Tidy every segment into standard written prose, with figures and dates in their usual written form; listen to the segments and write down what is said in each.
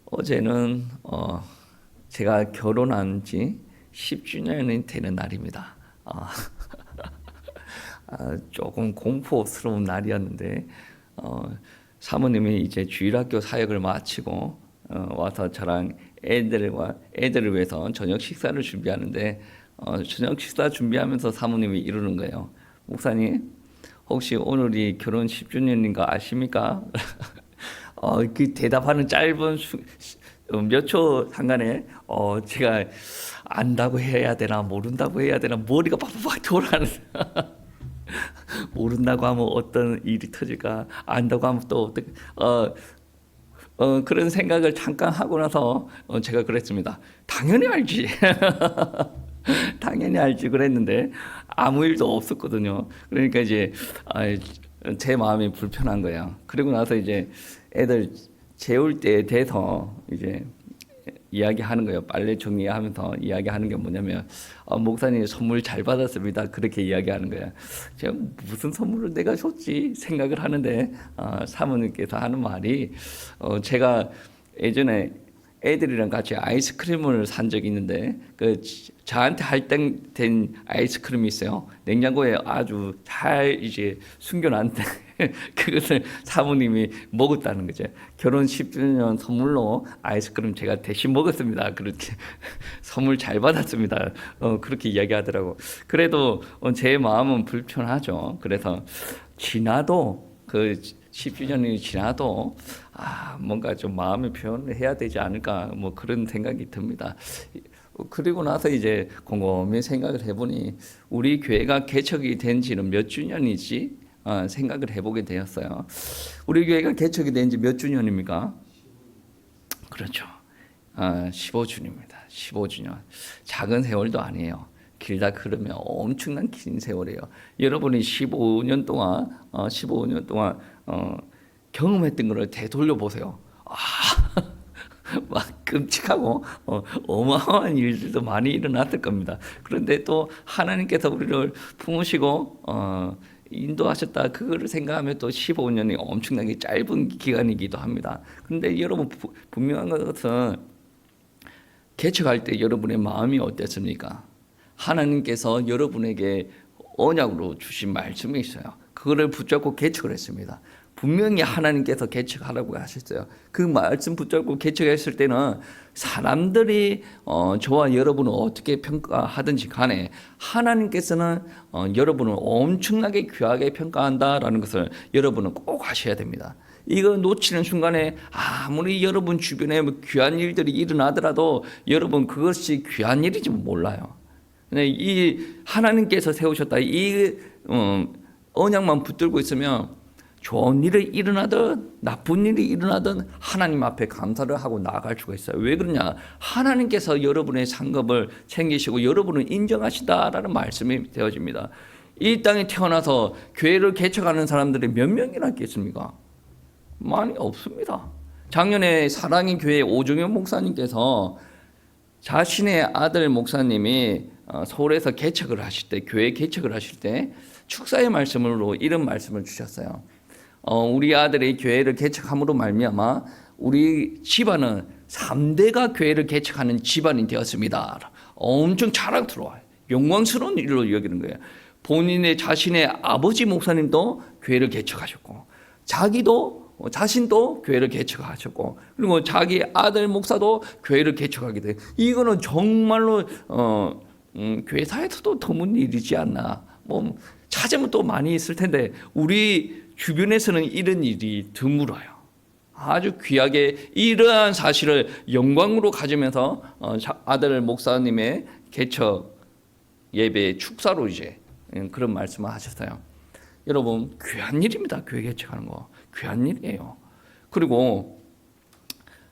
어제는 제가 결혼한 지 10주년이 되는 날입니다. 조금 공포스러운 날이었는데 사모님이 이제 주일학교 사역을 마치고 와서 저랑 애들을 위해서 저녁 식사를 준비하는데 저녁 식사 준비하면서 사모님이 이러는 거예요. 목사님, 혹시 오늘이 결혼 10주년인 거 아십니까? 그 대답하는 짧은 몇 초 상간에 제가 안다고 해야 되나 모른다고 해야 되나 머리가 빡빡 돌아가는 모른다고 하면 어떤 일이 터질까, 안다고 하면 또 어떻게 그런 생각을 잠깐 하고 나서 제가 그랬습니다. 당연히 알지. 당연히 알지 그랬는데 아무 일도 없었거든요. 그러니까 이제 제 마음이 불편한 거야. 그리고 나서 이제 애들 재울 때 돼서 이제 이야기하는 거예요. 빨래 정리하면서 이야기하는 게 뭐냐면 목사님 선물 잘 받았습니다. 그렇게 이야기하는 거야. 제가 무슨 선물을 내가 줬지 생각을 하는데 사모님께서 하는 말이 제가 예전에 애들이랑 같이 아이스크림을 산 적이 있는데 그 저한테 할당된 아이스크림이 있어요. 냉장고에 아주 잘 이제 숨겨놨는데 그것을 사모님이 먹었다는 거죠. 결혼 10주년 선물로 아이스크림 제가 대신 먹었습니다. 그렇게 선물 잘 받았습니다. 그렇게 이야기하더라고. 그래도 제 마음은 불편하죠. 그래서 지나도 그 10주년이 지나도 뭔가 좀 마음의 표현을 해야 되지 않을까 뭐 그런 생각이 듭니다. 그리고 나서 이제 곰곰이 생각을 해보니 우리 교회가 개척이 된 지는 몇 주년이지 생각을 해보게 되었어요. 우리 교회가 개척이 된 지 몇 주년입니까? 그렇죠. 15주년입니다. 15주년. 작은 세월도 아니에요. 길다 그러면 엄청난 긴 세월이에요. 여러분이 15년 동안 경험했던 것을 되돌려 보세요. 막 끔찍하고 어마어마한 일들도 많이 일어났을 겁니다. 그런데 또 하나님께서 우리를 품으시고 인도하셨다. 그거를 생각하면 또 15년이 엄청나게 짧은 기간이기도 합니다. 그런데 여러분 분명한 것은 개척할 때 여러분의 마음이 어땠습니까? 하나님께서 여러분에게 언약으로 주신 말씀이 있어요. 그거를 붙잡고 개척을 했습니다. 분명히 하나님께서 개척하라고 하셨어요. 그 말씀 붙잡고 개척했을 때는 사람들이 저와 여러분을 어떻게 평가하든지 간에 하나님께서는 여러분을 엄청나게 귀하게 평가한다라는 것을 여러분은 꼭 아셔야 됩니다. 이거 놓치는 순간에 아무리 여러분 주변에 귀한 일들이 일어나더라도 여러분 그것이 귀한 일인지 몰라요. 이 하나님께서 세우셨다 이 언약만 붙들고 있으면 좋은 일이 일어나든 나쁜 일이 일어나든 하나님 앞에 감사를 하고 나아갈 수가 있어요. 왜 그러냐? 하나님께서 여러분의 상급을 챙기시고 여러분을 인정하시다라는 말씀이 되어집니다. 이 땅에 태어나서 교회를 개척하는 사람들이 몇 명이나 있겠습니까? 많이 없습니다. 작년에 사랑의 교회 오종현 목사님께서 자신의 아들 목사님이 서울에서 개척을 하실 때, 교회 개척을 하실 때 축사의 말씀으로 이런 말씀을 주셨어요. 우리 아들이 교회를 개척함으로 말미암아 우리 집안은 3대가 교회를 개척하는 집안이 되었습니다. 엄청 자랑스러워요. 영광스러운 일로 여기는 거예요. 본인의 자신의 아버지 목사님도 교회를 개척하셨고 자신도 교회를 개척하셨고 그리고 자기 아들 목사도 교회를 개척하게 돼요. 이거는 정말로 교회사에서도 드문 일이지 않나. 뭐 찾으면 또 많이 있을 텐데 우리 주변에서는 이런 일이 드물어요. 아주 귀하게 이러한 사실을 영광으로 가지면서 아들 목사님의 개척 예배 축사로 이제 그런 말씀을 하셨어요. 여러분 귀한 일입니다. 교회 개척하는 거 귀한 일이에요. 그리고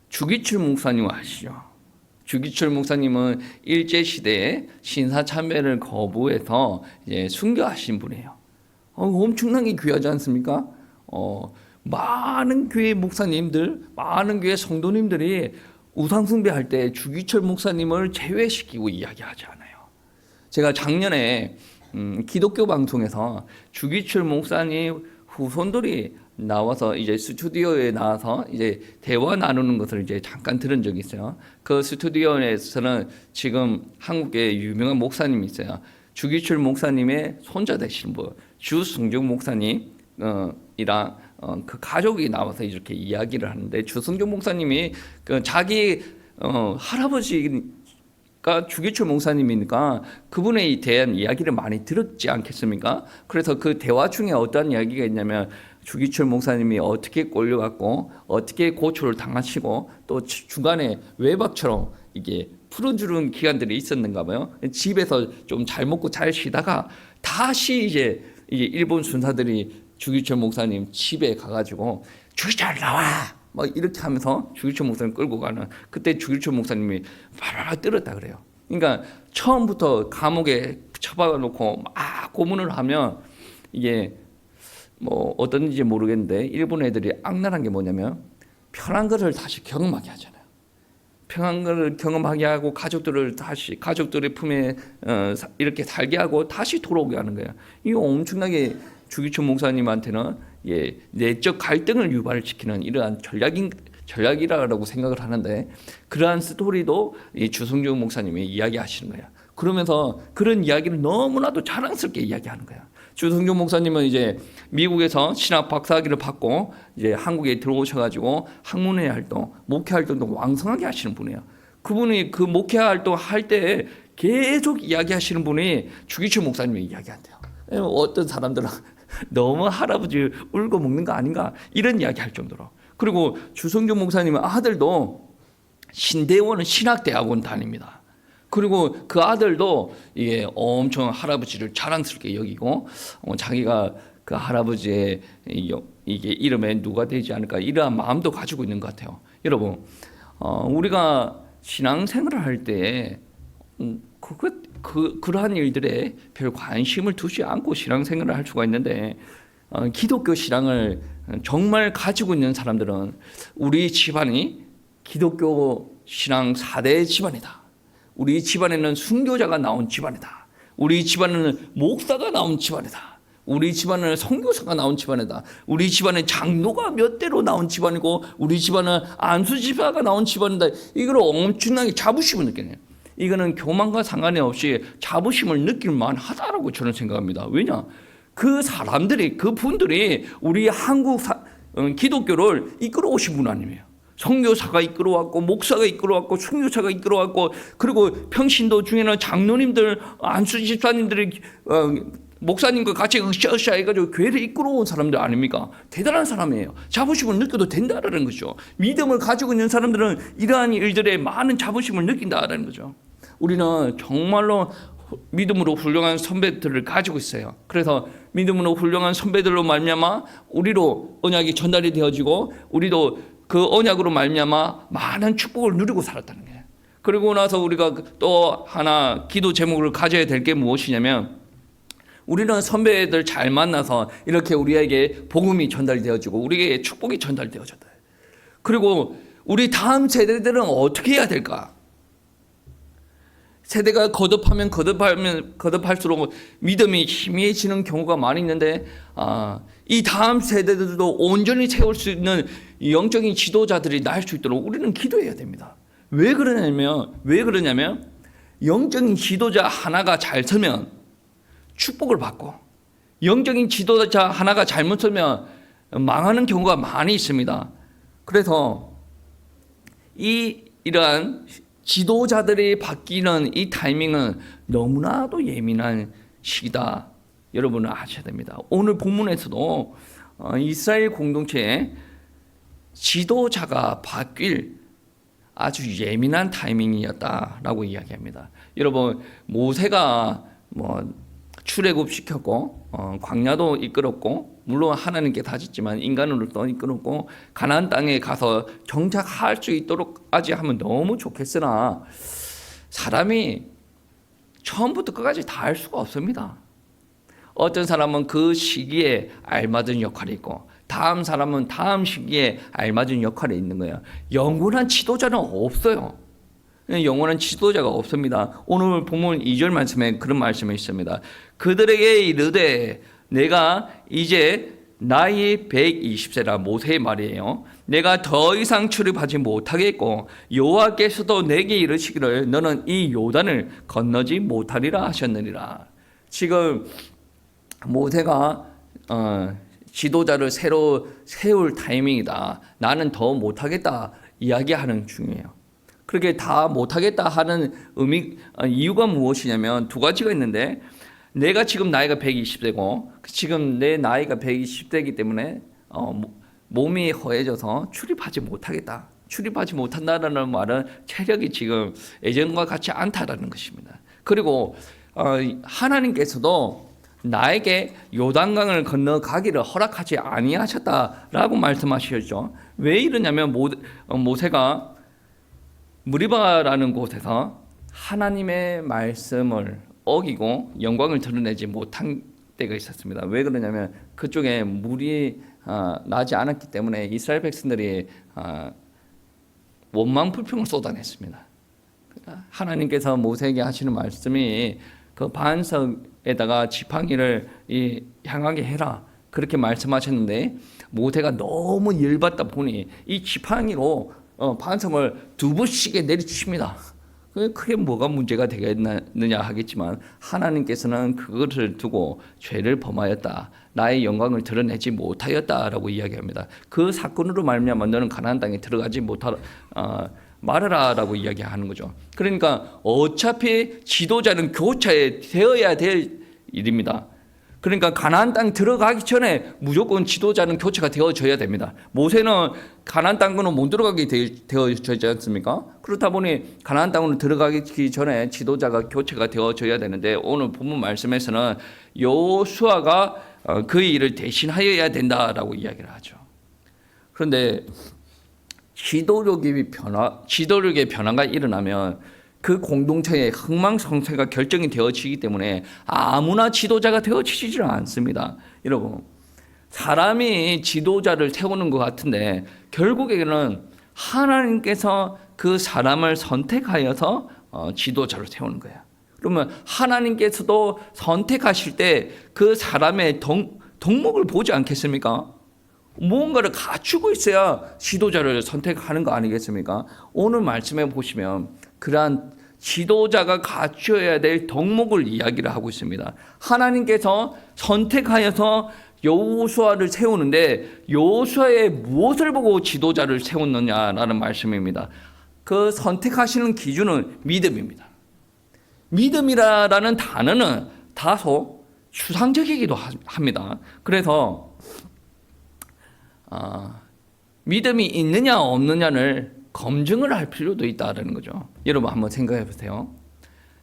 주기철 목사님 아시죠? 주기철 목사님은 일제 시대에 신사참배를 거부해서 이제 순교하신 분이에요. 엄청나게 귀하지 않습니까? 많은 교회 목사님들, 많은 교회 성도님들이 우상숭배할 때 주기철 목사님을 제외시키고 이야기하지 않아요. 제가 작년에 기독교 방송에서 주기철 목사님 후손들이 나와서 이제 스튜디오에 나와서 이제 대화 나누는 것을 이제 잠깐 들은 적이 있어요. 그 스튜디오에서는 지금 한국의 유명한 목사님이 있어요. 주기철 목사님의 손자 되시는 분, 주승종 목사님 이랑 그 가족이 나와서 이렇게 이야기를 하는데, 주승종 목사님이 그 자기 할아버지가 주기철 목사님이니까 그분에 대한 이야기를 많이 들었지 않겠습니까? 그래서 그 대화 중에 어떤 이야기가 있냐면, 주기철 목사님이 어떻게 꼴려갖고 어떻게 고초를 당하시고 또 중간에 외박처럼 이게 풀어주는 기간들이 있었는가 봐요. 집에서 좀 잘 먹고 잘 쉬다가 다시 이제 일본 순사들이 주기철 목사님 집에 가가지고 주기철 나와 막 이렇게 하면서 주기철 목사님 끌고 가는, 그때 주기철 목사님이 바라바 떨었다 그래요. 그러니까 처음부터 감옥에 처박아 놓고 막 고문을 하면 이게 뭐 어떤지 모르겠는데, 일본 애들이 악랄한 게 뭐냐면 편한 것을 다시 경험하게 하잖아요. 편한 것을 경험하게 하고 가족들을 다시 가족들의 품에 이렇게 살게 하고 다시 돌아오게 하는 거예요. 이거 엄청나게 주기철 목사님한테는 내적 갈등을 유발시키는 이러한 전략이라고 생각을 하는데, 그러한 스토리도 이 주승종 목사님이 이야기하시는 거예요. 그러면서 그런 이야기를 너무나도 자랑스럽게 이야기하는 거예요. 주승종 목사님은 이제 미국에서 신학 박사학위를 받고 이제 한국에 들어오셔가지고 학문회 활동, 목회 활동도 왕성하게 하시는 분이에요. 그분이 그 목회 활동 할 때 계속 이야기하시는 분이 주기철 목사님이 이야기한대요. 어떤 사람들은 너무 할아버지 울고 먹는 거 아닌가 이런 이야기할 정도로. 그리고 주승종 목사님의 아들도 신대원은 신학대학원 다닙니다. 그리고 그 아들도 이게 엄청 할아버지를 자랑스럽게 여기고 자기가 그 할아버지의 이게 이름에 누가 되지 않을까 이러한 마음도 가지고 있는 것 같아요. 여러분, 우리가 신앙생활을 할 때 그러한 일들에 별 관심을 두지 않고 신앙생활을 할 수가 있는데, 기독교 신앙을 정말 가지고 있는 사람들은 우리 집안이 기독교 신앙 4대 집안이다. 우리 집안에는 순교자가 나온 집안이다. 우리 집안에는 목사가 나온 집안이다. 우리 집안은 선교사가 나온 집안이다. 우리 집안은 장로가 몇 대로 나온 집안이고 우리 집안은 안수집사가 나온 집안이다. 이걸 엄청나게 자부심을 느끼네요. 이거는 교만과 상관이 없이 자부심을 느낄 만하다라고 저는 생각합니다. 왜냐? 그 사람들이, 그 분들이 우리 한국 기독교를 이끌어 오신 분 아니에요. 선교사가 이끌어왔고 목사가 이끌어왔고 순교사가 이끌어왔고, 그리고 평신도 중에는 장로님들, 안수집사님들이 목사님과 같이 으쌰으쌰 해가지고 교회를 이끌어온 사람들 아닙니까? 대단한 사람이에요. 자부심을 느껴도 된다라는 거죠. 믿음을 가지고 있는 사람들은 이러한 일들에 많은 자부심을 느낀다라는 거죠. 우리는 정말로 믿음으로 훌륭한 선배들을 가지고 있어요. 그래서 믿음으로 훌륭한 선배들로 말미암아 우리로 언약이 전달이 되어지고 우리도 그 언약으로 말미암아 많은 축복을 누리고 살았다는 거예요. 그리고 나서 우리가 또 하나 기도 제목을 가져야 될 게 무엇이냐면, 우리는 선배들 잘 만나서 이렇게 우리에게 복음이 전달되어지고 우리에게 축복이 전달되어졌다. 그리고 우리 다음 세대들은 어떻게 해야 될까? 세대가 거듭할수록 믿음이 희미해지는 경우가 많이 있는데, 이 다음 세대들도 온전히 채울 수 있는 영적인 지도자들이 날 수 있도록 우리는 기도해야 됩니다. 왜 그러냐면 영적인 지도자 하나가 잘 서면 축복을 받고, 영적인 지도자 하나가 잘못 서면 망하는 경우가 많이 있습니다. 그래서 이러한 지도자들이 바뀌는 이 타이밍은 너무나도 예민한 시기다. 여러분은 아셔야 됩니다. 오늘 본문에서도 이스라엘 공동체에 지도자가 바뀔 아주 예민한 타이밍이었다라고 이야기합니다. 여러분, 모세가 출애굽 시켰고 광야도 이끌었고, 물론 하나님께 다졌지만 인간으로도 이끌었고, 가나안 땅에 가서 정착할 수 있도록까지 하면 너무 좋겠으나 사람이 처음부터 끝까지 다 할 수가 없습니다. 어떤 사람은 그 시기에 알맞은 역할이 있고, 다음 사람은 다음 시기에 알맞은 역할이 있는 거예요. 영원한 지도자는 없어요. 영원한 지도자가 없습니다. 오늘 본문 2절 말씀에 그런 말씀이 있습니다. 그들에게 이르되 내가 이제 나이 120세라 모세의 말이에요. 내가 더 이상 출입하지 못하겠고 여호와께서도 내게 이르시기를 너는 이 요단을 건너지 못하리라 하셨느니라. 지금 모세가 지도자를 새로 세울 타이밍이다. 나는 더 못하겠다 이야기하는 중이에요. 그렇게 다 못하겠다 하는 이유가 무엇이냐면 두 가지가 있는데, 내가 지금 나이가 120세고 지금 내 나이가 120세이기 때문에 몸이 허해져서 출입하지 못하겠다. 출입하지 못한다라는 말은 체력이 지금 예전과 같지 않다라는 것입니다. 그리고 하나님께서도 나에게 요단강을 건너가기를 허락하지 아니하셨다라고 말씀하셨죠. 왜 이러냐면 모세가 무리바라는 곳에서 하나님의 말씀을 어기고 영광을 드러내지 못한 때가 있었습니다. 왜 그러냐면 그쪽에 물이 나지 않았기 때문에 이스라엘 백성들이 원망 불평을 쏟아냈습니다. 하나님께서 모세에게 하시는 말씀이 그 반석에다가 지팡이를 향하게 해라 그렇게 말씀하셨는데, 모세가 너무 열받다 보니 이 지팡이로 반석을 두 번씩에 내리치십니다. 크게 뭐가 문제가 되겠느냐 하겠지만 하나님께서는 그것을 두고 죄를 범하였다, 나의 영광을 드러내지 못하였다라고 이야기합니다. 그 사건으로 말미암아 너는 가나안 땅에 들어가지 말아라라고 이야기하는 거죠. 그러니까 어차피 지도자는 교체되어야 될 일입니다. 그러니까 가나안 땅 들어가기 전에 무조건 지도자는 교체가 되어져야 됩니다. 모세는 가나안 땅으로 못 들어가게 되어지지 않습니까? 그렇다 보니 가나안 땅으로 들어가기 전에 지도자가 교체가 되어져야 되는데, 오늘 본문 말씀에서는 여호수아가 그 일을 대신하여야 된다라고 이야기를 하죠. 그런데 지도력의 변화가 일어나면 그 공동체의 흥망성쇠가 결정이 되어지기 때문에 아무나 지도자가 되어지지는 않습니다. 여러분, 사람이 지도자를 세우는 것 같은데 결국에는 하나님께서 그 사람을 선택하여서 지도자를 세우는 거예요. 그러면 하나님께서도 선택하실 때 그 사람의 덕목을 보지 않겠습니까? 무언가를 갖추고 있어야 지도자를 선택하는 거 아니겠습니까? 오늘 말씀해 보시면 그러한 지도자가 갖춰야 될 덕목을 이야기를 하고 있습니다. 하나님께서 선택하여서 여호수아를 세우는데 여호수아의 무엇을 보고 지도자를 세웠느냐라는 말씀입니다. 그 선택하시는 기준은 믿음입니다. 믿음이라는 단어는 다소 추상적이기도 합니다. 그래서 믿음이 있느냐 없느냐를 검증을 할 필요도 있다는 거죠. 여러분 한번 생각해 보세요.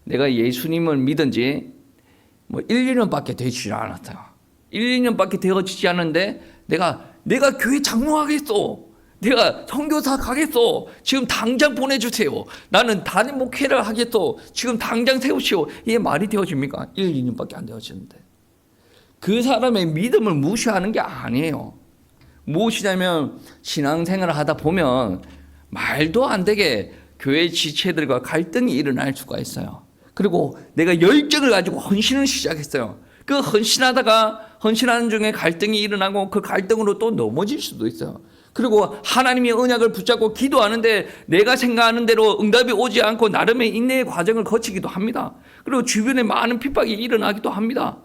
내가 예수님을 믿은 지 1, 2년밖에 되지 않았어요. 1, 2년밖에 되어지지 않은데 내가 교회 장로하겠어. 내가 선교사 가겠어. 지금 당장 보내주세요. 나는 단임 목회를 하겠어. 지금 당장 세우시오. 이게 말이 되어집니까? 1, 2년밖에 안 되어지는데. 그 사람의 믿음을 무시하는 게 아니에요. 무엇이냐면 신앙생활을 하다 보면 말도 안 되게 교회 지체들과 갈등이 일어날 수가 있어요. 그리고 내가 열정을 가지고 헌신을 시작했어요. 그 헌신하는 중에 갈등이 일어나고 그 갈등으로 또 넘어질 수도 있어요. 그리고 하나님의 언약을 붙잡고 기도하는데 내가 생각하는 대로 응답이 오지 않고 나름의 인내의 과정을 거치기도 합니다. 그리고 주변에 많은 핍박이 일어나기도 합니다.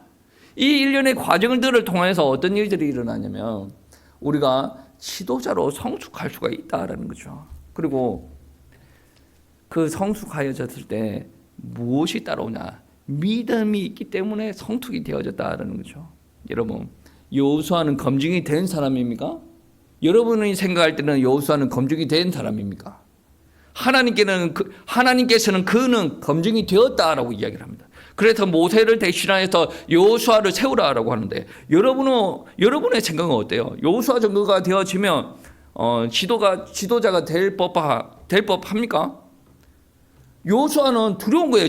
이 일련의 과정들을 통해서 어떤 일들이 일어나냐면 우리가 지도자로 성숙할 수가 있다라는 거죠. 그리고 그 성숙하여졌을 때 무엇이 따라오냐? 믿음이 있기 때문에 성숙이 되어졌다라는 거죠. 여러분, 여호수아는 검증이 된 사람입니까? 여러분이 생각할 때는 여호수아는 검증이 된 사람입니까? 하나님께서는 그는 검증이 되었다라고 이야기를 합니다. 그래서 모세를 대신하여서 여호수아를 세우라라고 하는데 여러분의 생각은 어때요? 여호수아 정도가 되어지면 지도자가 될 법합니까? 여호수아는 두려운 거예요.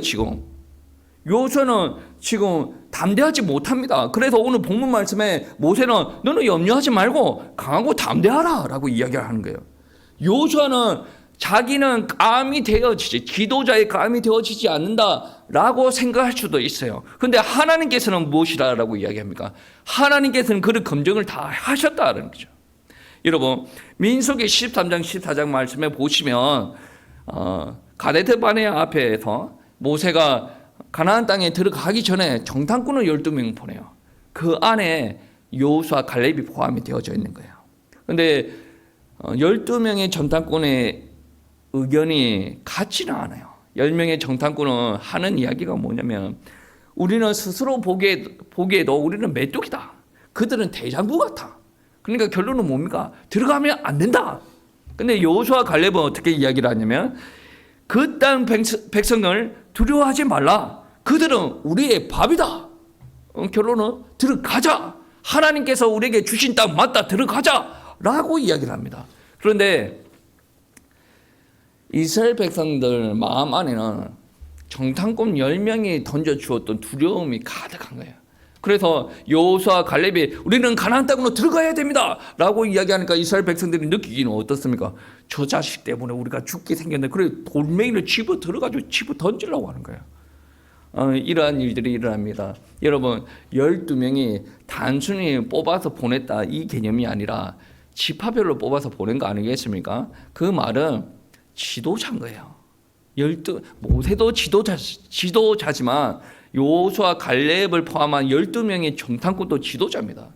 여호수아는 지금 담대하지 못합니다. 그래서 오늘 본문 말씀에 모세는 너는 염려하지 말고 강하고 담대하라라고 이야기를 하는 거예요. 여호수아는 자기는 감이 되어지지, 지도자의 감이 되어지지 않는다 라고 생각할 수도 있어요. 근데 하나님께서는 무엇이라고 이야기합니까? 하나님께서는 그런 검증을 다 하셨다는 거죠. 여러분, 민수기 13장 14장 말씀에 보시면 가데스 바네아 앞에서 모세가 가나안 땅에 들어가기 전에 정탐꾼을 12명 보내요. 그 안에 여호수아 갈렙이 포함이 되어져 있는 거예요. 그런데 12명의 정탐꾼의 의견이 같지는 않아요. 10명의 정탐꾼은 하는 이야기가 뭐냐면 우리는 스스로 보기에도 우리는 메뚜기다. 그들은 대장부 같아. 그러니까 결론은 뭡니까? 들어가면 안 된다. 근데 여호수아 갈렙은 어떻게 이야기를 하냐면 그 땅 백성을 두려워하지 말라. 그들은 우리의 밥이다. 결론은 들어가자. 하나님께서 우리에게 주신 땅 맞다. 들어가자. 라고 이야기를 합니다. 그런데 이스라엘 백성들 마음 안에는 정탐꾼 10명이 던져주었던 두려움이 가득한 거예요. 그래서 여호수아 갈렙이 우리는 가나안 땅으로 들어가야 됩니다 라고 이야기하니까 이스라엘 백성들이 느끼기는 어떻습니까? 저 자식 때문에 우리가 죽게 생겼는데 그래 돌멩이를 집어 들어가지고 집어 던지려고 하는 거예요. 이러한 일들이 일어납니다. 여러분, 12명이 단순히 뽑아서 보냈다 이 개념이 아니라 지파별로 뽑아서 보낸 거 아니겠습니까? 그 말은 지도자인 거예요. 모세도 지도자지만 여호수아 갈렙을 포함한 12명의 정탐꾼도 지도자입니다.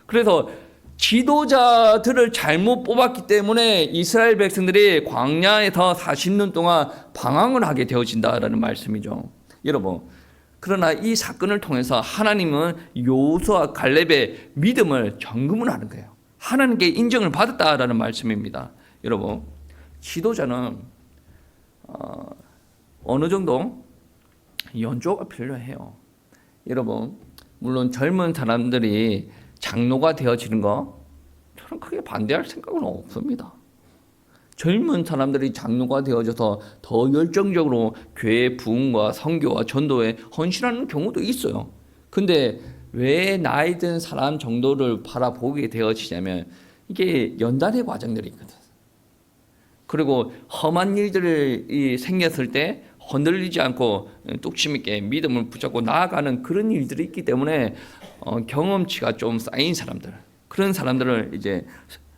그래서 지도자들을 잘못 뽑았기 때문에 이스라엘 백성들이 광야에서 40년 동안 방황을 하게 되어진다라는 말씀이죠. 여러분, 그러나 이 사건을 통해서 하나님은 여호수아 갈렙의 믿음을 점검을 하는 거예요. 하나님께 인정을 받았다라는 말씀입니다. 여러분, 지도자는 어느 정도 연조가 필요해요. 여러분, 물론 젊은 사람들이 장로가 되어지는 거 저는 크게 반대할 생각은 없습니다. 젊은 사람들이 장로가 되어져서 더 열정적으로 교회 부흥과 선교와 전도에 헌신하는 경우도 있어요. 근데 왜 나이 든 사람 정도를 바라보게 되어지냐면 이게 연단의 과정들이 있거든. 그리고 험한 일들이 생겼을 때 흔들리지 않고 뚝심 있게 믿음을 붙잡고 나아가는 그런 일들이 있기 때문에 경험치가 좀 쌓인 사람들, 그런 사람들을 이제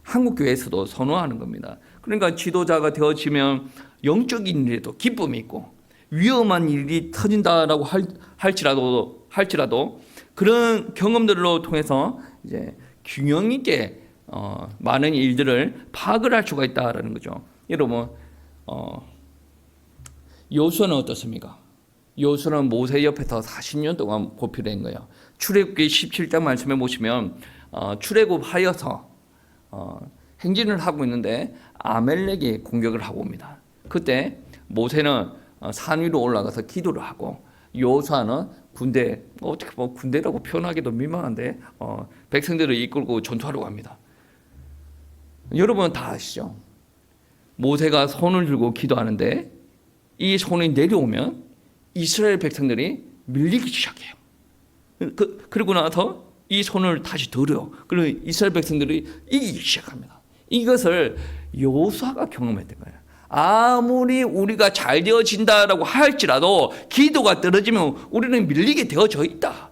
한국 교회에서도 선호하는 겁니다. 그러니까 지도자가 되어지면 영적인 일에도 기쁨이 있고 위험한 일이 터진다라고 할지라도 그런 경험들로 통해서 이제 균형 있게 많은 일들을 파악을 할 수가 있다라는 거죠. 여러분, 여호수아는 어떻습니까? 여호수아는 모세 옆에서 40년 동안 보필된 거예요. 출애굽기 17장 말씀에 보시면 출애굽하여서 행진을 하고 있는데 아멜렉이 공격을 하고 옵니다. 그때 모세는 산 위로 올라가서 기도를 하고 여호수아는 군대, 어떻게 뭐 군대라고 표현하기도 민망한데 백성들을 이끌고 전투하러 갑니다. 여러분 다 아시죠? 모세가 손을 들고 기도하는데 이 손이 내려오면 이스라엘 백성들이 밀리기 시작해요. 그리고 나서 이 손을 다시 들어요. 그리고 이스라엘 백성들이 이기기 시작합니다. 이것을 여호수아가 경험했던 거예요. 아무리 우리가 잘 되어진다라고 할지라도 기도가 떨어지면 우리는 밀리게 되어져 있다.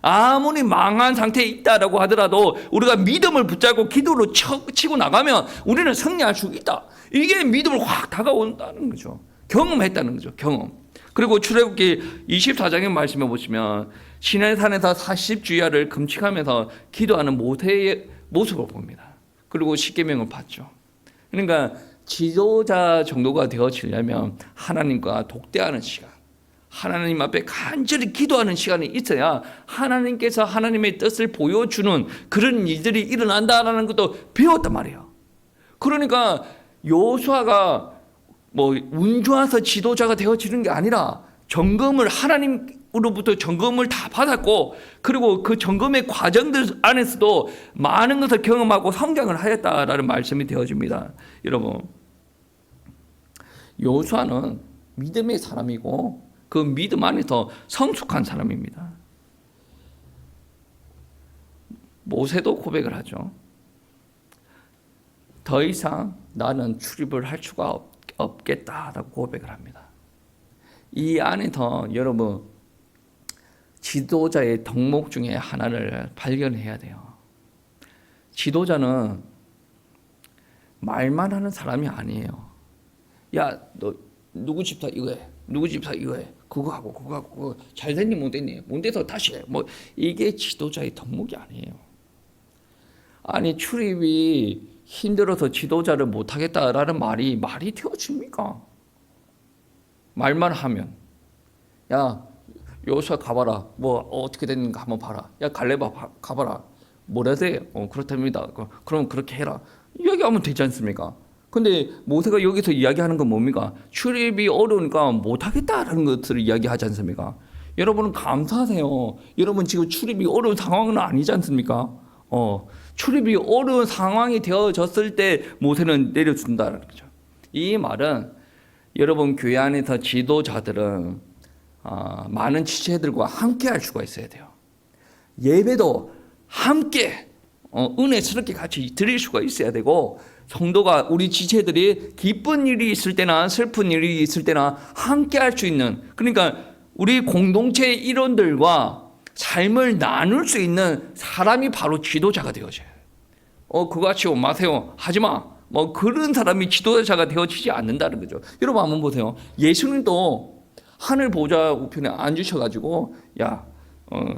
아무리 망한 상태에 있다라고 하더라도 우리가 믿음을 붙잡고 기도로 치고 나가면 우리는 승리할 수 있다. 이게 믿음을 확 다가온다는 거죠. 경험했다는 거죠. 경험. 그리고 출애굽기 24장의 말씀에 보시면 시내산에서 40주야를 금식하면서 기도하는 모세의 모습을 봅니다. 그리고 십계명을 받죠. 그러니까 지도자 정도가 되어지려면 하나님과 독대하는 시간, 하나님 앞에 간절히 기도하는 시간이 있어야 하나님께서 하나님의 뜻을 보여주는 그런 일들이 일어난다는 것도 배웠단 말이에요. 그러니까 여호수아가 뭐 운 좋아서 지도자가 되어지는 게 아니라 점검을 하나님으로부터 점검을 다 받았고 그리고 그 점검의 과정들 안에서도 많은 것을 경험하고 성장을 하였다라는 말씀이 되어집니다. 여러분, 여호수아는 믿음의 사람이고 그 믿음 안에서 성숙한 사람입니다. 모세도 고백을 하죠. 더 이상 나는 출입을 할 수가 없겠다라고 고백을 합니다. 이 안에서 여러분 지도자의 덕목 중에 하나를 발견해야 돼요. 지도자는 말만 하는 사람이 아니에요. 야, 너 누구 집사 이거 해. 누구 집사 이거 해. 그거 하고 그거 잘 됐니 못 됐니 못 돼서 다시 해. 뭐 이게 지도자의 덕목이 아니에요. 아니 출입이 힘들어서 지도자를 못 하겠다라는 말이 되어집니까? 말만 하면 야 여호수아 가봐라. 뭐 어떻게 됐는가 한번 봐라. 야 갈렙아 가봐라. 뭐라 돼? 그렇답니다. 그럼 그렇게 해라. 이야기하면 되지 않습니까? 근데 모세가 여기서 이야기하는 건 뭡니까? 출입이 어려우니까 못하겠다라는 것들을 이야기하지 않습니까? 여러분은 감사하세요. 여러분 지금 출입이 어려운 상황은 아니지 않습니까? 출입이 어려운 상황이 되어졌을 때 모세는 내려준다는 거죠. 이 말은 여러분 교회 안에서 지도자들은 많은 지체들과 함께 할 수가 있어야 돼요. 예배도 함께 은혜스럽게 같이 드릴 수가 있어야 되고, 성도가 우리 지체들이 기쁜 일이 있을 때나 슬픈 일이 있을 때나 함께 할 수 있는, 그러니까 우리 공동체 일원들과 삶을 나눌 수 있는 사람이 바로 지도자가 되어져요. 그거 하시오 마세요 하지마 뭐 그런 사람이 지도자가 되어지지 않는다는 거죠. 여러분 한번 보세요. 예수님도 하늘 보좌 우편에 앉으셔가지고 야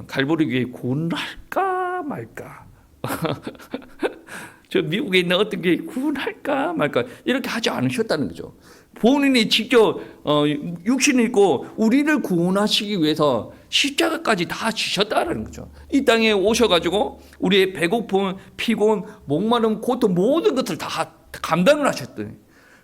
갈보리 교회 구원할까 말까 저 미국에 있는 어떤 교회 구원할까 말까 이렇게 하지 않으셨다는 거죠. 본인이 직접 육신을 입고 우리를 구원하시기 위해서 십자가까지 다 지셨다는 거죠. 이 땅에 오셔가지고 우리의 배고픔, 피곤, 목마름, 고통 모든 것을 다 감당을 하셨더니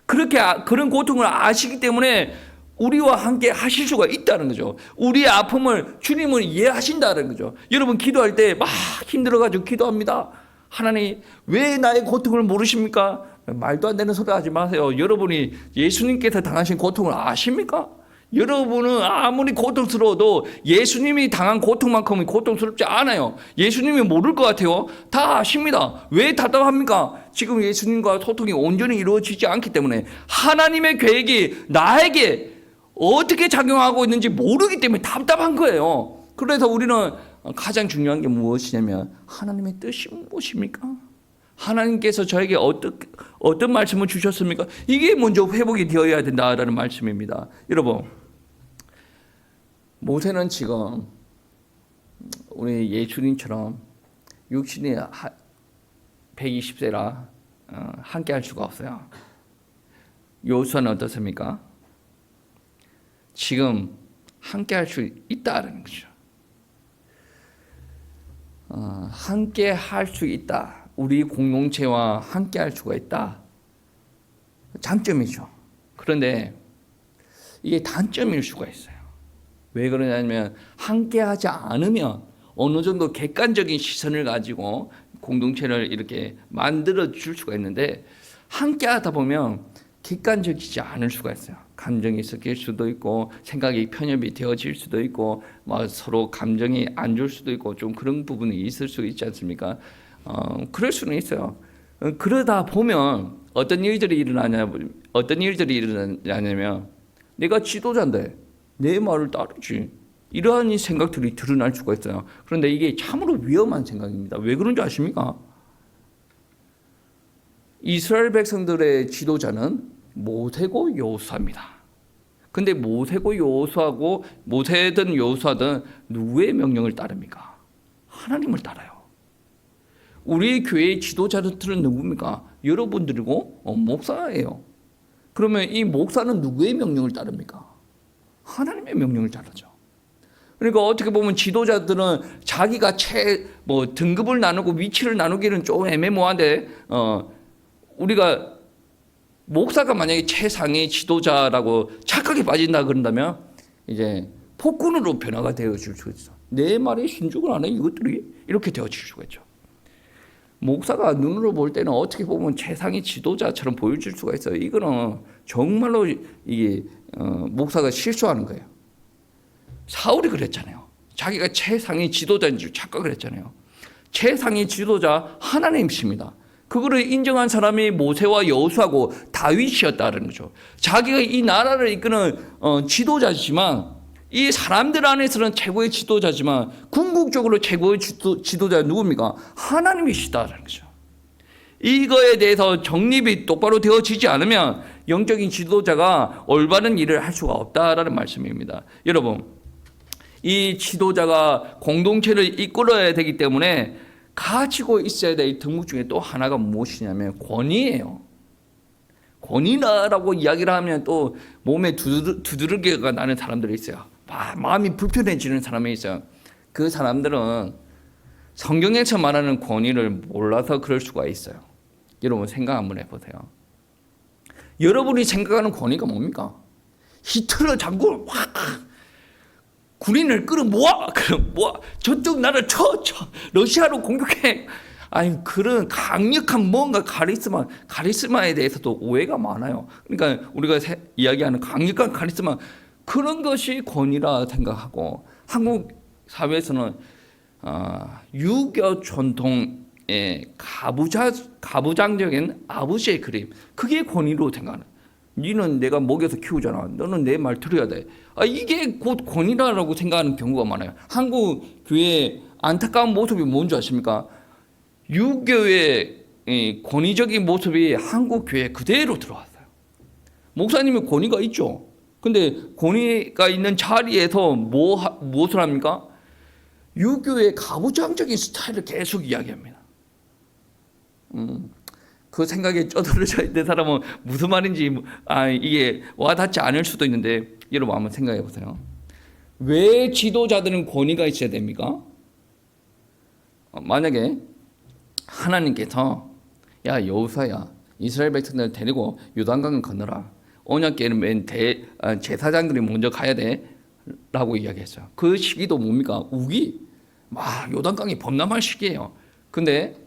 그렇게 그런 고통을 아시기 때문에 우리와 함께 하실 수가 있다는 거죠. 우리의 아픔을 주님은 이해하신다는 거죠. 여러분 기도할 때 막 힘들어가지고 기도합니다. 하나님 왜 나의 고통을 모르십니까? 말도 안 되는 소리 하지 마세요. 여러분이 예수님께서 당하신 고통을 아십니까? 여러분은 아무리 고통스러워도 예수님이 당한 고통만큼은 고통스럽지 않아요. 예수님이 모를 것 같아요. 다 아십니다. 왜 답답합니까? 지금 예수님과 소통이 온전히 이루어지지 않기 때문에 하나님의 계획이 나에게 어떻게 작용하고 있는지 모르기 때문에 답답한 거예요. 그래서 우리는 가장 중요한 게 무엇이냐면 하나님의 뜻이 무엇입니까? 하나님께서 저에게 어떤 말씀을 주셨습니까? 이게 먼저 회복이 되어야 된다라는 말씀입니다. 여러분, 모세는 지금 우리 예수님처럼 육신이 120세라 함께 할 수가 없어요. 여호수아는 어떻습니까? 지금 함께 할 수 있다는 거죠. 함께 할 수 있다. 우리 공동체와 함께 할 수가 있다. 장점이죠. 그런데 이게 단점일 수가 있어요. 왜 그러냐면 함께 하지 않으면 어느 정도 객관적인 시선을 가지고 공동체를 이렇게 만들어 줄 수가 있는데 함께 하다 보면 객관적이지 않을 수가 있어요. 감정이 섞일 수도 있고 생각이 편협이 되어질 수도 있고 서로 감정이 안 좋을 수도 있고 좀 그런 부분이 있을 수 있지 않습니까? 그럴 수는 있어요. 그러다 보면 어떤 일들이 일어나냐면 내가 지도자인데 내 말을 따르지. 이러한 생각들이 드러날 수가 있어요. 그런데 이게 참으로 위험한 생각입니다. 왜 그런지 아십니까? 이스라엘 백성들의 지도자는 모세고 여호수아입니다. 근데 모세고 여호수아고 모세든 여호수아든 누구의 명령을 따릅니까? 하나님을 따라요. 우리 교회의 지도자들은 누굽니까? 여러분들이고 목사예요. 그러면 이 목사는 누구의 명령을 따릅니까? 하나님의 명령을 따르죠. 그러니까 어떻게 보면 지도자들은 자기가 등급을 나누고 위치를 나누기는 좀 애매모호한데 우리가 목사가 만약에 최상의 지도자라고 착각에 빠진다 그런다면 이제 폭군으로 변화가 되어질 수 있어. 내 말에 순종을 안 해 이것들이 이렇게 되어질 수가 있죠. 목사가 눈으로 볼 때는 어떻게 보면 최상의 지도자처럼 보여질 수가 있어요. 이거는 정말로 이게 목사가 실수하는 거예요. 사울이 그랬잖아요. 자기가 최상의 지도자인 줄 착각을 했잖아요. 최상의 지도자 하나님이십니다. 그거를 인정한 사람이 모세와 여호수아고 다윗이었다는 거죠. 자기가 이 나라를 이끄는 지도자지만, 이 사람들 안에서는 최고의 지도자지만 궁극적으로 최고의 지도자는 누굽니까? 하나님이시다라는 거죠. 이거에 대해서 정립이 똑바로 되어지지 않으면 영적인 지도자가 올바른 일을 할 수가 없다라는 말씀입니다. 여러분, 이 지도자가 공동체를 이끌어야 되기 때문에 가지고 있어야 될 덕목 중에 또 하나가 무엇이냐면 권위예요. 권위라고 이야기를 하면 또 몸에 두드러기가 나는 사람들이 있어요. 마음이 불편해지는 사람이 있어요. 그 사람들은 성경에서 말하는 권위를 몰라서 그럴 수가 있어요. 여러분 생각 한번 해보세요. 여러분이 생각하는 권위가 뭡니까? 히틀러 장군 군인을 끌어모아, 저쪽 나라 쳐, 러시아로 공격해. 아니, 그런 강력한 뭔가 카리스마에 대해서도 오해가 많아요. 그러니까 우리가 이야기하는 강력한 카리스마, 그런 것이 권위라 생각하고, 한국 사회에서는 유교 전통의 가부장적인 아버지의 그림, 그게 권위로 생각하는. 니는 내가 먹여서 키우잖아. 너는 내 말 들어야 돼. 이게 곧 권위라고 생각하는 경우가 많아요. 한국 교회의 안타까운 모습이 뭔지 아십니까? 유교의 권위적인 모습이 한국 교회에 그대로 들어왔어요. 목사님이 권위가 있죠. 근데 권위가 있는 자리에서 무엇을 합니까? 유교의 가부장적인 스타일을 계속 이야기합니다. 그 생각에 쩌들어져 있는 사람은 무슨 말인지 이게 와닿지 않을 수도 있는데, 여러분 한번 생각해 보세요. 왜 지도자들은 권위가 있어야 됩니까? 만약에 하나님께서 야 여호수아야, 이스라엘 백성들 데리고 요단강을 건너라. 언약궤를 맨 제사장들이 먼저 가야 돼 라고 이야기했어요. 그 시기도 뭡니까? 우기 요단강이 범람할 시기예요. 근데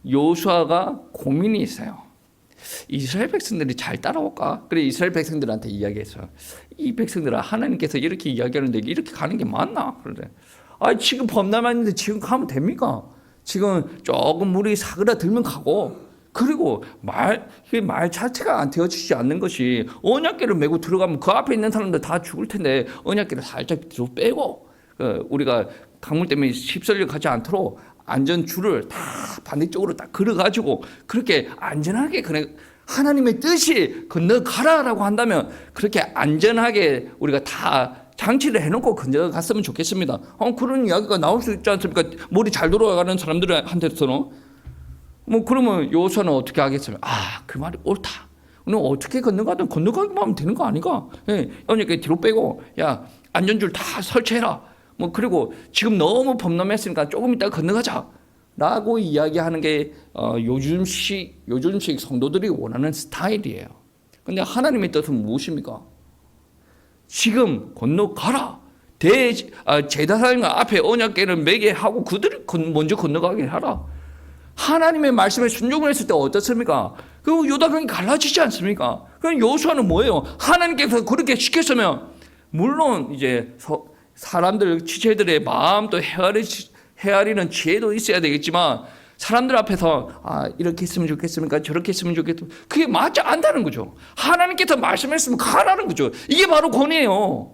여호수아가 고민이 있어요. 이스라엘 백성들이 잘 따라올까? 그래 이스라엘 백성들한테 이야기했어요. 이 백성들아, 하나님께서 이렇게 이야기하는데 이렇게 가는 게 맞나? 그래. 지금 범람하는데 지금 가면 됩니까? 지금 조금 물이 사그라들면 가고, 그리고 말 자체가 안 되어지지 않는 것이, 언약궤를 메고 들어가면 그 앞에 있는 사람들 다 죽을 텐데 언약궤를 살짝 뒤로 빼고, 우리가 강물 때문에 휩쓸려 가지 않도록 안전줄을 다 반대쪽으로 딱 걸어가지고 그렇게 안전하게 하나님의 뜻이 건너가라라고 한다면 그렇게 안전하게 우리가 다 장치를 해놓고 건너갔으면 좋겠습니다. 그런 이야기가 나올 수 있지 않습니까? 머리 잘 돌아가는 사람들한테서는. 그러면 여호수아는 어떻게 하겠습니까? 그 말이 옳다. 너 어떻게 건너가든 건너가기만 하면 되는 거 아닌가? 언약궤 뒤로 빼고 안전줄 다 설치해라. 그리고 지금 너무 범람했으니까 조금 이따 건너가자 라고 이야기하는 게 요즘식 성도들이 원하는 스타일이에요. 근데 하나님의 뜻은 무엇입니까? 지금 건너가라. 제사장 앞에 언약궤를 매게 하고 그들이 먼저 건너가게 하라. 하나님의 말씀에 순종을 했을 때 어떻습니까? 그 요단강이 갈라지지 않습니까? 그럼 여호수아는 뭐예요? 하나님께서 그렇게 시켰으면, 물론 이제 사람들, 지체들의 마음도 헤아리는 지혜도 있어야 되겠지만, 사람들 앞에서 이렇게 했으면 좋겠습니까? 저렇게 했으면 좋겠습니까? 그게 맞지 않다는 거죠. 하나님께서 말씀했으면 가라는 거죠. 이게 바로 권위예요.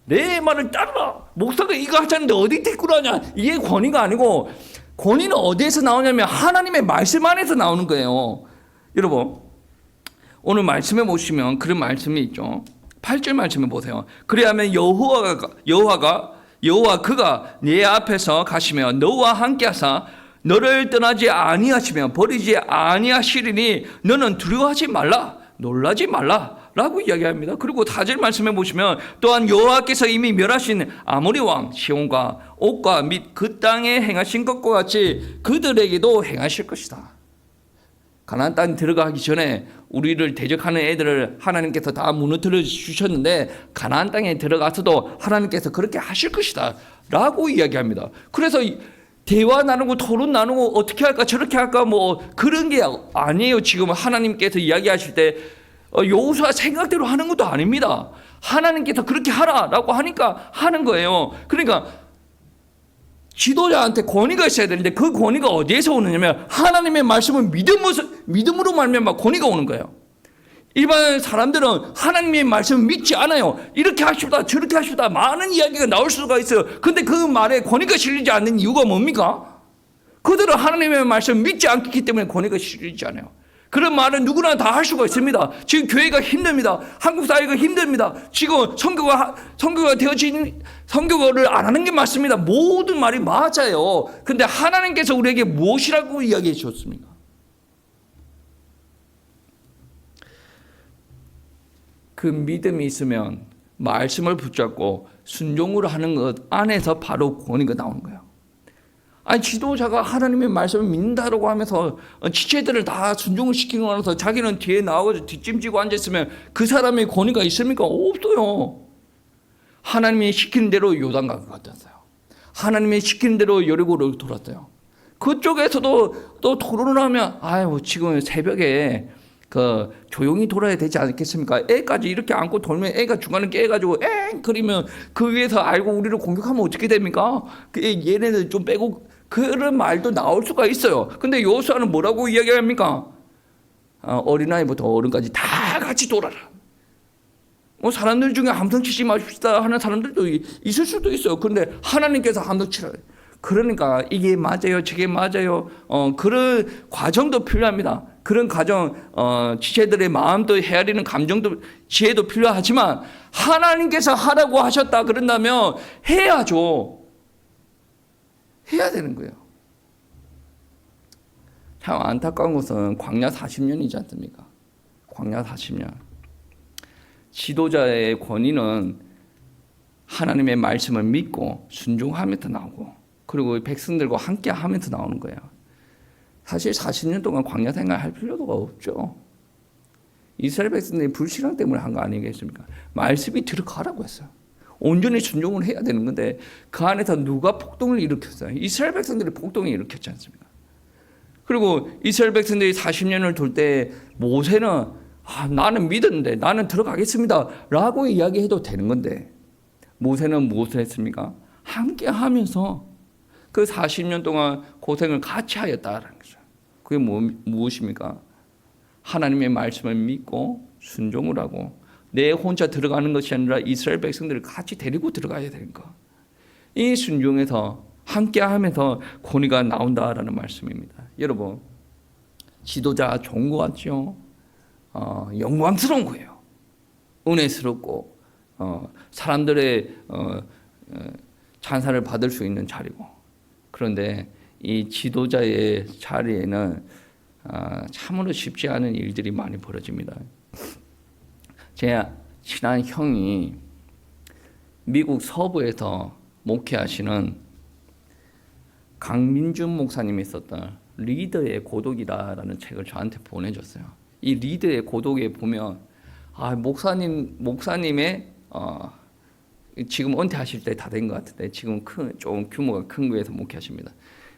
내 말을 따르라. 목사가 이거 하자는데 어디 대꾸를 하냐? 이게 권위가 아니고, 권위는 어디에서 나오냐면 하나님의 말씀 안에서 나오는 거예요. 여러분, 오늘 말씀에 보시면 그런 말씀이 있죠. 8절 말씀을 보세요. 그래야면 여호와 그가 네 앞에서 가시며 너와 함께하사 너를 떠나지 아니하시며 버리지 아니하시리니 너는 두려워하지 말라, 놀라지 말라 라고 이야기합니다. 그리고 4절 말씀에 보시면 또한 여호와께서 이미 멸하신 아모리 왕 시온과 옥과 및 그 땅에 행하신 것과 같이 그들에게도 행하실 것이다. 가나안 땅 들어가기 전에 우리를 대적하는 애들을 하나님께서 다 무너뜨려 주셨는데 가나안 땅에 들어가서도 하나님께서 그렇게 하실 것이다 라고 이야기합니다. 그래서 대화 나누고 토론 나누고 어떻게 할까 저렇게 할까 그런 게 아니에요. 지금 하나님께서 이야기하실 때 여호수아 생각대로 하는 것도 아닙니다. 하나님께서 그렇게 하라라고 하니까 하는 거예요. 그러니까 지도자한테 권위가 있어야 되는데 그 권위가 어디에서 오느냐면 하나님의 말씀을 믿음으로 말미암아 권위가 오는 거예요. 일반 사람들은 하나님의 말씀을 믿지 않아요. 이렇게 하십시다 저렇게 하십시다 많은 이야기가 나올 수가 있어요. 근데 그 말에 권위가 실리지 않는 이유가 뭡니까? 그들은 하나님의 말씀을 믿지 않기 때문에 권위가 실리지 않아요. 그런 말은 누구나 다 할 수가 있습니다. 지금 교회가 힘듭니다. 한국 사회가 힘듭니다. 지금 선교가 되어지는 선교를 안 하는 게 맞습니다. 모든 말이 맞아요. 근데 하나님께서 우리에게 무엇이라고 이야기해 주셨습니까? 그 믿음이 있으면 말씀을 붙잡고 순종으로 하는 것 안에서 바로 권위가 나오는 거예요. 아니 지도자가 하나님의 말씀을 믿는다라고 하면서 지체들을 다 순종을 시키고 나서 자기는 뒤에 나와서 뒷짐지고 앉아있으면 그 사람의 권위가 있습니까? 없어요. 하나님이 시키는 대로 요단강을 건넜어요. 하나님이 시키는 대로 여리고를 돌았어요. 그쪽에서도 또 토론을 하면 아유 지금 새벽에 조용히 돌아야 되지 않겠습니까? 애까지 이렇게 안고 돌면 애가 중간에 깨가지고 엥 그러면 그 위에서 알고 우리를 공격하면 어떻게 됩니까? 얘네들 좀 빼고 그런 말도 나올 수가 있어요. 근데 여호수아는 뭐라고 이야기합니까? 어린아이부터 어른까지 다 같이 돌아라. 사람들 중에 함성 치지 마십시다 하는 사람들도 있을 수도 있어요. 근데 하나님께서 함성 치라. 그러니까 이게 맞아요, 저게 맞아요. 그런 과정도 필요합니다. 그런 과정, 지체들의 마음도 헤아리는 감정도 지혜도 필요하지만 하나님께서 하라고 하셨다 그런다면 해야죠. 해야 되는 거예요. 참 안타까운 것은 광야 40년이지 않습니까? 광야 40년. 지도자의 권위는 하나님의 말씀을 믿고 순종하면서 나오고 그리고 백성들과 함께 하면서 나오는 거예요. 사실 40년 동안 광야 생활할 필요가 없죠. 이스라엘 백성들이 불신앙 때문에 한 거 아니겠습니까? 말씀이 들어가라고 했어요. 온전히 순종을 해야 되는 건데 그 안에서 누가 폭동을 일으켰어요? 이스라엘 백성들이 폭동을 일으켰지 않습니까? 그리고 이스라엘 백성들이 40년을 돌 때 모세는 나는 믿었는데 나는 들어가겠습니다 라고 이야기해도 되는 건데 모세는 무엇을 했습니까? 함께 하면서 그 40년 동안 고생을 같이 하였다라는 거죠. 그게 무엇입니까? 하나님의 말씀을 믿고 순종을 하고 내 혼자 들어가는 것이 아니라 이스라엘 백성들을 같이 데리고 들어가야 되는 거. 이 순종에서 함께 하면서 권위가 나온다라는 말씀입니다. 여러분 지도자 좋은 것 같죠? 영광스러운 거예요. 은혜스럽고 사람들의 찬사를 받을 수 있는 자리고 그런데 이 지도자의 자리에는 참으로 쉽지 않은 일들이 많이 벌어집니다. 제 친한 형이 미국 서부에서 목회하시는 강민준 목사님이 썼던 리더의 고독이다라는 책을 저한테 보내줬어요. 이 리더의 고독에 보면 목사님의 지금 은퇴하실 때 다 된 것 같은데 지금 좀 규모가 큰 교회에서 목회하십니다.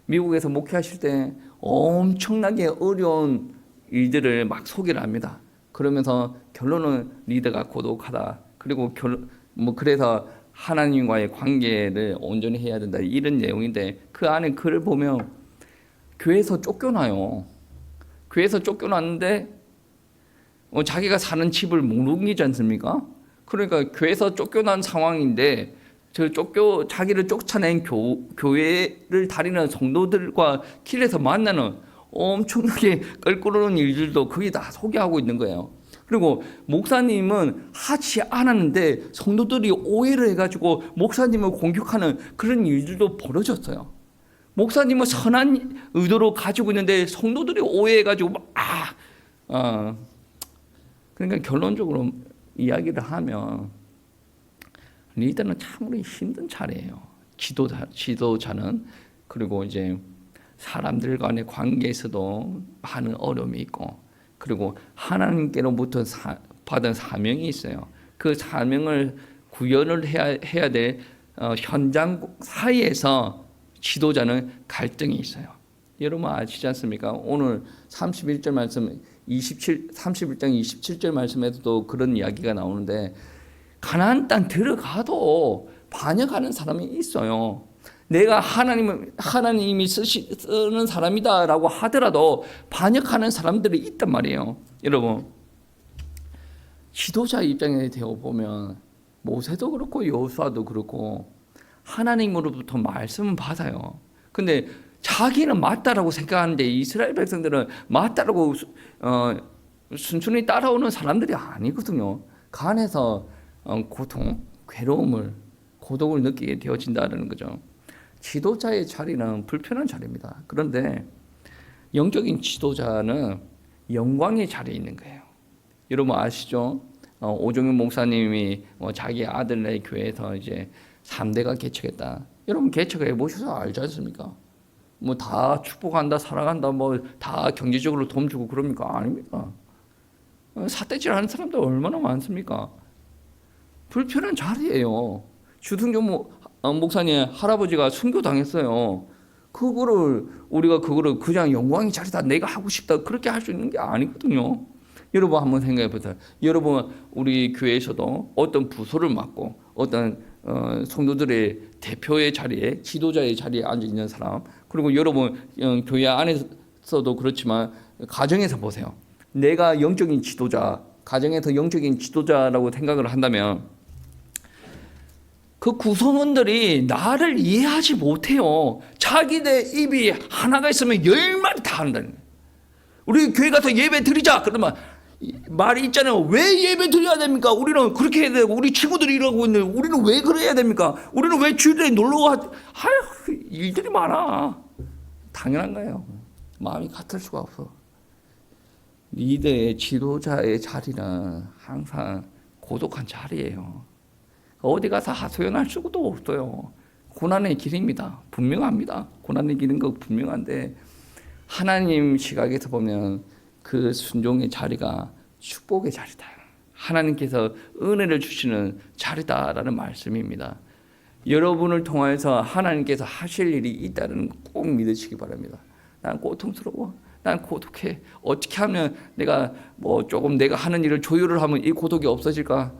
미국에서 목회하실 때 엄청나게 어려운 일들을 막 소개를 합니다. 그러면서 결론은 리더가 고독하다. 그리고 그래서 하나님과의 관계를 온전히 해야 된다. 이런 내용인데 그 안에 글을 보면 교회에서 쫓겨나요. 교회에서 쫓겨났는데 자기가 사는 집을 못 옮기지 않습니까? 그러니까 교회에서 쫓겨난 상황인데 자기를 쫓아낸 교회를 다니는 성도들과 길에서 만나는 엄청나게 껄끄러운 일들도 거기 다 소개하고 있는 거예요. 그리고 목사님은 하지 않았는데 성도들이 오해를 해가지고 목사님을 공격하는 그런 일들도 벌어졌어요. 목사님은 선한 의도로 가지고 있는데 성도들이 오해해가지고 그러니까 결론적으로 이야기를 하면 리더는 참으로 힘든 자리예요. 지도자는. 그리고 이제 사람들 간의 관계에서도 많은 어려움이 있고 그리고 하나님께로부터 받은 사명이 있어요. 그 사명을 구현을 해야 될 현장 사이에서 지도자는 갈등이 있어요. 여러분 아시지 않습니까? 오늘 31절 말씀 31장 27절 말씀에서도 그런 이야기가 나오는데 가나안 땅 들어가도 반역하는 사람이 있어요. 내가 하나님이 쓰는 사람이다라고 하더라도 반역하는 사람들이 있단 말이에요. 여러분, 지도자 입장에 되어 보면 모세도 그렇고 여호수아도 그렇고 하나님으로부터 말씀은 받아요. 근데 자기는 맞다라고 생각하는데 이스라엘 백성들은 맞다라고 순순히 따라오는 사람들이 아니거든요. 그 안에서 고통, 괴로움을, 고독을 느끼게 되어진다는 거죠. 지도자의 자리는 불편한 자리입니다. 그런데 영적인 지도자는 영광의 자리에 있는 거예요. 여러분 아시죠? 오종윤 목사님이 자기 아들네 교회에서 이제 3대가 개척했다. 여러분 개척해 보셔서 알지 않습니까? 뭐 다 축복한다, 사랑한다, 뭐 다 경제적으로 도움 주고 그럽니까? 아닙니다. 삿대질하는 사람들 얼마나 많습니까? 불편한 자리예요. 주승조 목사님 할아버지가 순교당했어요. 우리가 그냥 영광의 자리다, 내가 하고 싶다, 그렇게 할 수 있는 게 아니거든요. 여러분 한번 생각해 보세요. 여러분 우리 교회에서도 어떤 부서를 맡고 어떤 성도들의 대표의 자리에, 지도자의 자리에 앉아 있는 사람, 그리고 여러분 교회 안에서도 그렇지만 가정에서 보세요. 내가 영적인 지도자, 가정에서 영적인 지도자라고 생각을 한다면 그 구성원들이 나를 이해하지 못해요. 자기네 입이 하나가 있으면 10마리 다 한다는 거예요. 우리 교회 가서 예배 드리자 그러면 말이 있잖아요. 왜 예배 드려야 됩니까? 우리는 그렇게 해야 되고 우리 친구들이 이러고 있는데 우리는 왜 그래야 됩니까? 우리는 왜 주일에 놀러 가? 아휴, 일들이 많아. 당연한 거예요. 마음이 같을 수가 없어. 리더의, 지도자의 자리는 항상 고독한 자리예요. 어디 가서 하소연할 수도 없어요. 고난의 길입니다. 분명합니다. 고난의 길인 거 분명한데 하나님 시각에서 보면 그 순종의 자리가 축복의 자리다. 하나님께서 은혜를 주시는 자리다라는 말씀입니다. 여러분을 통해서 하나님께서 하실 일이 있다는 거 꼭 믿으시기 바랍니다. 난 고통스러워. 난 고독해. 어떻게 하면 내가 조금 내가 하는 일을 조율을 하면 이 고독이 없어질까?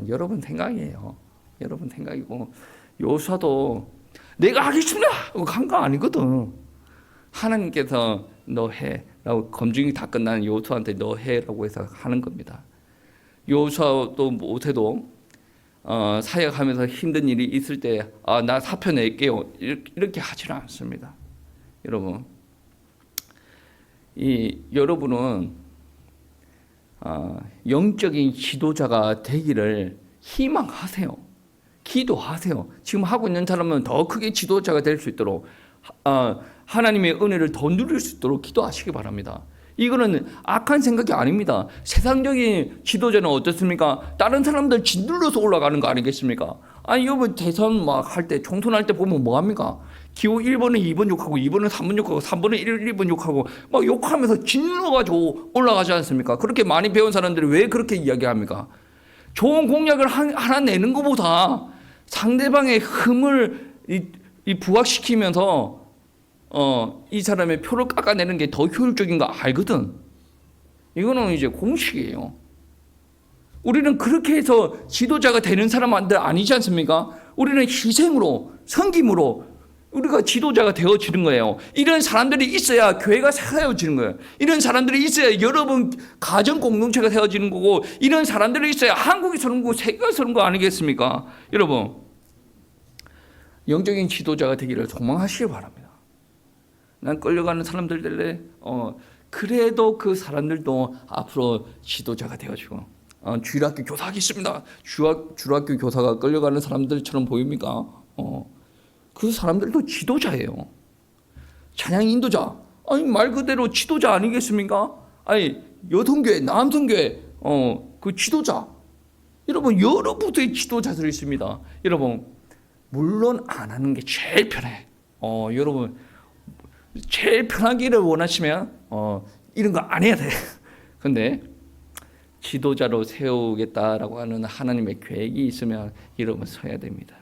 여러분 생각이에요. 여러분 생각이고 여호수아도 내가 하겠습니다 하고 간 거 아니거든. 하나님께서 너 해라고 검증이 다 끝난 여호수아한테 너 해라고 해서 하는 겁니다. 여호수아도 모세도 사역하면서 힘든 일이 있을 때 나 사표 낼게요 이렇게 하지는 않습니다. 여러분, 여러분은 영적인 지도자가 되기를 희망하세요. 기도하세요. 지금 하고 있는 사람은 더 크게 지도자가 될 수 있도록 하나님의 은혜를 더 누릴 수 있도록 기도하시기 바랍니다. 이거는 악한 생각이 아닙니다. 세상적인 지도자는 어떻습니까? 다른 사람들 짓눌러서 올라가는 거 아니겠습니까? 아니 여러분 대선 막 할 때 총선할 때 보면 뭐 합니까? 기호 1번은 2번 욕하고 2번은 3번 욕하고 3번은 1번 욕하고 막 욕하면서 짓눌러가지고 올라가지 않습니까? 그렇게 많이 배운 사람들이 왜 그렇게 이야기합니까? 좋은 공약을 하나 내는 것보다 상대방의 흠을 부각시키면서 이 사람의 표를 깎아내는 게 더 효율적인 거 알거든. 이거는 이제 공식이에요. 우리는 그렇게 해서 지도자가 되는 사람들 아니지 않습니까? 우리는 희생으로, 섬김으로 우리가 지도자가 되어지는 거예요. 이런 사람들이 있어야 교회가 세워지는 거예요. 이런 사람들이 있어야 여러분 가정 공동체가 세워지는 거고, 이런 사람들이 있어야 한국이 서는 거, 세계가 서는 거 아니겠습니까? 여러분, 영적인 지도자가 되기를 소망하시기 바랍니다. 난 끌려가는 사람들 될래? 그래도 그 사람들도 앞으로 지도자가 되어지고, 주일학교 교사 하겠습니다. 주일학교 교사가 끌려가는 사람들처럼 보입니까? 그 사람들도 지도자예요. 찬양 인도자. 아니 말 그대로 지도자 아니겠습니까? 아니 여성교회, 남성교회 그 지도자. 여러분 여러 부서의 지도자들이 있습니다. 여러분 물론 안 하는 게 제일 편해. 여러분 제일 편하기를 원하시면 이런 거 안 해야 돼. 근데 지도자로 세우겠다라고 하는 하나님의 계획이 있으면 여러분 서야 됩니다.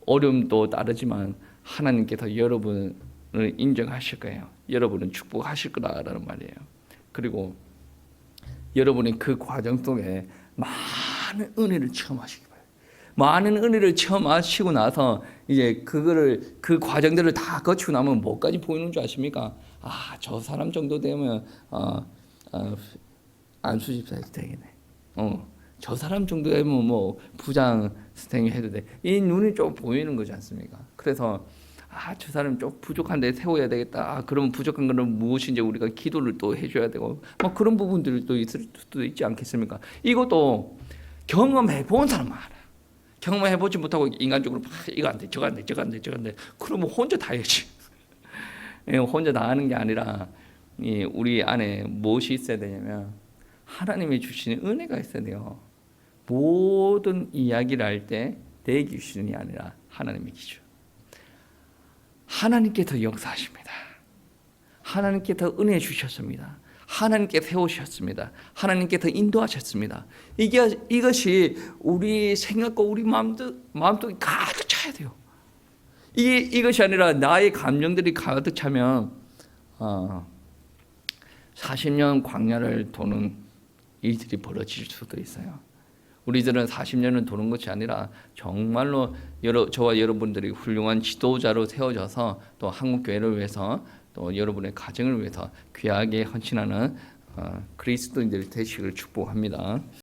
어려움도 따르지만 하나님께서 여러분을 인정하실 거예요. 여러분은 축복하실 거라는 말이에요. 그리고 여러분이 그 과정 속에 많은 은혜를 체험하시기 바랍니다. 많은 은혜를 체험하시고 나서 이제 그 과정들을 다 거치고 나면 뭐까지 보이는 줄 아십니까? 아, 저 사람 정도 되면 안수집사 해도 되겠네. 저 사람 정도 되면 뭐 부장 스탱 해도 돼. 이 눈이 좀 보이는 거지 않습니까? 그래서 저 사람 좀 부족한데 세워야 되겠다. 그러면 부족한 거는 무엇인지 우리가 기도를 또 해줘야 되고, 뭐 그런 부분들이 또 있을 수도 있지 않겠습니까? 이것도 경험해 본 사람만 알아. 경험해 보지 못하고 인간적으로 이거 안 돼, 저거 안 돼, 저거 안 돼, 저거 안 돼. 그러면 혼자 다 해야지. 혼자 다 하는 게 아니라 우리 안에 무엇이 있어야 되냐면 하나님이 주시는 은혜가 있어야 돼요. 모든 이야기를 할 때 내 기준이 아니라 하나님의 기준. 하나님께서 역사하십니다. 하나님께서 은혜 주셨습니다. 하나님께 세우셨습니다. 하나님께서 인도하셨습니다. 이것이 우리 생각과 우리 마음속에 가득 차야 돼요. 이것이 아니라 나의 감정들이 가득 차면 40년 광야를 도는 일들이 벌어질 수도 있어요. 우리들은 40년을 도는 것이 아니라 정말로 저와 여러분들이 훌륭한 지도자로 세워져서 또 한국교회를 위해서 또 여러분의 가정을 위해서 귀하게 헌신하는 그리스도인들이 되시기를 축복합니다.